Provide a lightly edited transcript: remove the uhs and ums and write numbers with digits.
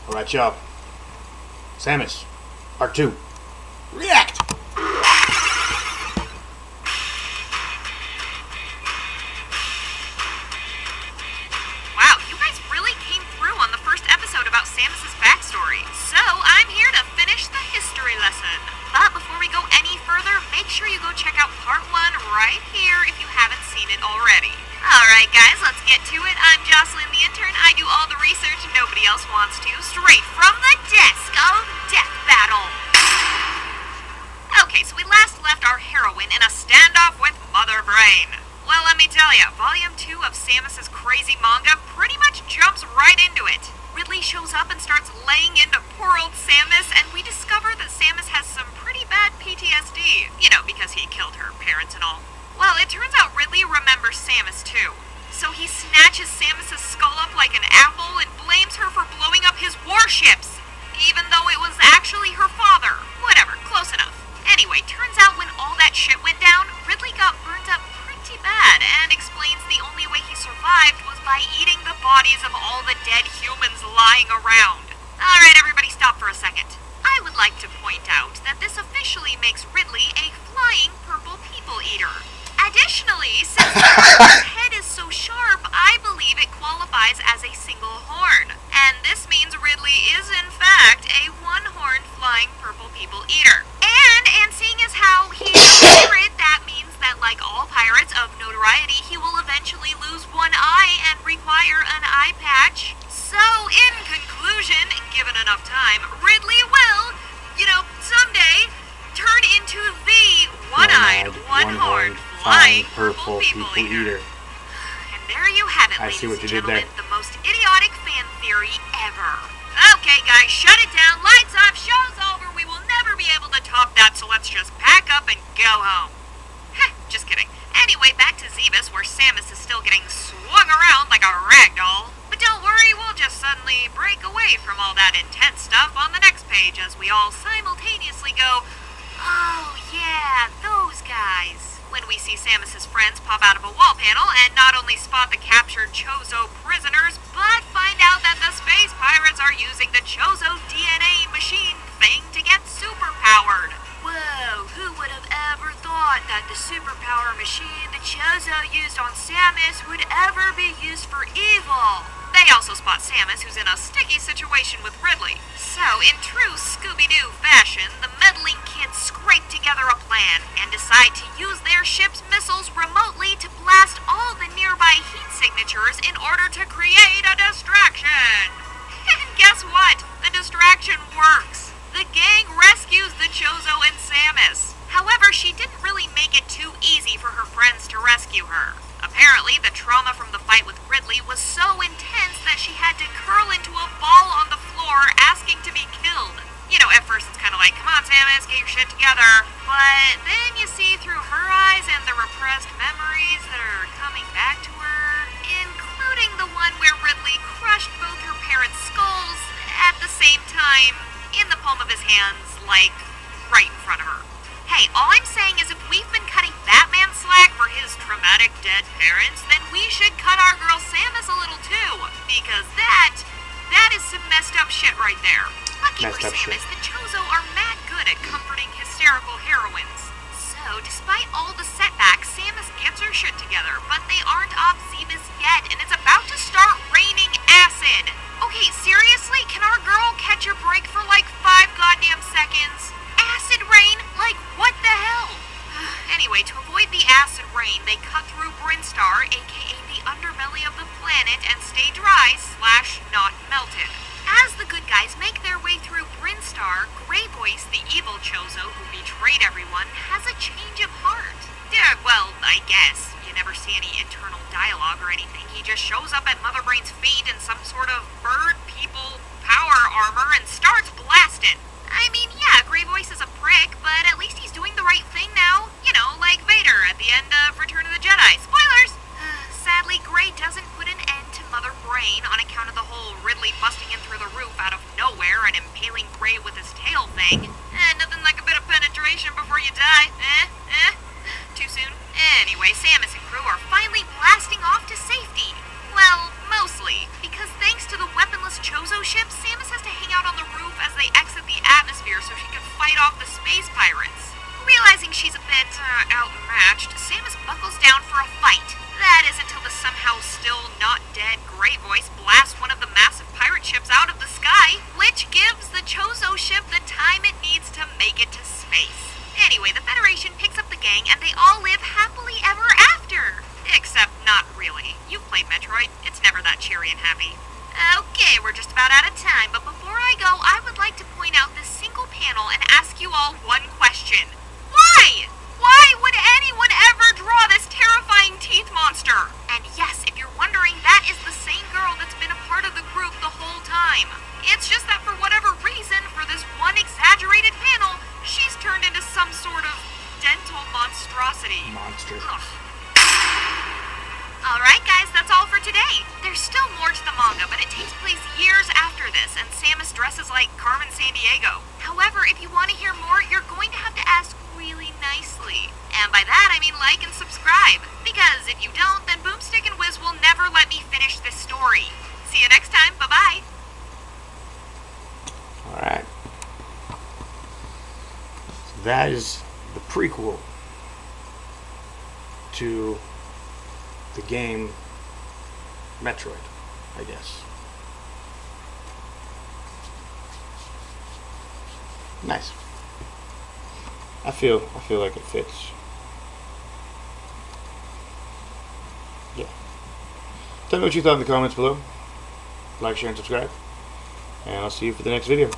Alright, y'all. Samus, part 2. React! Wow, you guys really came through on the first episode about Samus's backstory. So, I'm here to finish the history lesson. But before we go any further, make sure you go check out part 1 right here if you haven't seen it already. Alright guys, let's get to it. I'm Jocelyn the intern. I do all the research nobody else wants to, straight from the desk of Death Battle. Okay, so we last left our heroine in a standoff with Mother Brain. Well, let me tell ya, Volume 2 of Samus's crazy manga pretty much jumps right into it. Ridley shows up and starts laying into poor old Samus, and we discover that Samus has some pretty bad PTSD. You know, because he killed her parents and all. Well, it turns out Ridley remembers Samus too. So he snatches Samus's skull up like an apple and blames her for blowing up his warships, even though it was actually her father. Whatever, close enough. Anyway, turns out when all that shit went down, Ridley got burnt up pretty bad and explains the only way he survived was by eating the bodies of all the dead humans lying around. Alright, everybody stop for a second. I would like to point out that this officially makes Ridley a flying purple people eater. Additionally, since his head is so sharp, I believe it qualifies as a single horn. And this means Ridley is in fact a one-horned flying purple people eater. And seeing as how he's a pirate, that means that like all pirates of notoriety, he will eventually lose one eye and require an eye patch. So, in conclusion, given enough time, Ridley will, someday turn into the one-eyed, one-horned, flying purple people eater. And there you have it, ladies and gentlemen, the most idiotic fan theory ever. Okay, guys, shut it down, lights off, show's over, we will never be able to top that, so let's just pack up and go home. Heh, just kidding. Anyway, back to Zebus, where Samus is still getting swung around like a rag doll. But don't worry, we'll just suddenly break away from all that intense stuff on the next page as we all simultaneously go, oh yeah, those guys. When we see Samus's friends pop out of a wall panel and not only spot the captured Chozo prisoners, but find out that the space pirates are using the Chozo DNA machine thing to get superpowered. Whoa, who would have ever thought that the superpower machine the Chozo used on Samus would ever be used for evil? They also spot Samus, who's in a sticky situation with Ridley. So, in true Scooby-Doo fashion, the meddling kids scrape together a plan and decide to use their ship's missiles remotely to blast all the nearby heat signatures in order to create a distraction. And guess what? The distraction works. The gang rescues the Chozo and Samus. However, she didn't really make it too easy for her friends to rescue her. Apparently, the trauma from the fight with Ridley was so intense that she had to curl into a ball on the floor asking to be killed. You know, at first it's kind of like, come on Samus, get your shit together. But then you see through her eyes and the repressed memories that are coming back to her, including the one where Ridley crushed both her parents' skulls at the same time in the palm of his hands, like, right in front of her. Hey, all I'm saying is if we've been cutting Batman slack for his traumatic dead parents, then we should cut our girl Samus a little too. Because that is some messed up shit right there. Lucky for Samus, the Chozo are mad good at comforting hysterical heroines. So, despite all the setbacks, Samus gets her shit together, but they aren't off Zebus yet, and it's about to start raining acid. Okay, seriously? Can our girl catch a break for like 5 goddamn seconds? Acid rain? Like, what the hell? Anyway, to avoid the acid rain, they cut through Brinstar, aka the underbelly of the planet, and stay dry / not melted. As the good guys make their way through Brinstar, Grey Voice, the evil Chozo who betrayed everyone, has a change of heart. Yeah, well, I guess. You never see any internal dialogue or anything. He just shows up at Mother Brain's feet in some sort of bird people power armor and starts blasting. I mean, yeah, Grey Voice is a prick, but at least he's doing the right thing now. You know, like Vader at the end of Return of the Jedi. Spoilers! Sadly, Grey doesn't put an end to Mother Brain on account of the whole Ridley busting in through the roof out of nowhere and impaling Grey with his tail thing. Nothing like a bit of penetration before you die. Too soon? Anyway, Samus and crew are finally blasting off to safety. Well, mostly, because thanks to the weaponless Chozo ship, Samus has to out on the roof as they exit the atmosphere so she can fight off the space pirates. Realizing she's a bit outmatched, Samus buckles down for a fight. That is until the somehow still not dead Grey Voice blasts one of the massive pirate ships out of the sky, which gives the Chozo ship the time it needs to make it to space. Anyway, the Federation picks up the gang and they all live happily ever after. Except not really. You've played Metroid. It's never that cheery and happy. Okay, we're just about out of time, but before I go, I would like to point out this single panel and ask you all one question. Why? Why would anyone ever draw this terrifying teeth monster? And yes, if you're wondering, that is the same girl that's been a part of the group the whole time. It's just that for whatever reason, for this one exaggerated panel, she's turned into some sort of dental monstrosity. Monster. Ugh. Alright guys, that's all for today. There's still more to the manga, but it takes place years after this, and Samus dresses like Carmen Sandiego. However, if you want to hear more, you're going to have to ask really nicely. And by that, I mean like and subscribe. Because if you don't, then Boomstick and Wiz will never let me finish this story. See you next time, bye-bye. Alright. That is the prequel to the game Metroid, I guess. Nice. I feel like it fits. Yeah. Tell me what you thought in the comments below. Like, share, and subscribe. And I'll see you for the next video.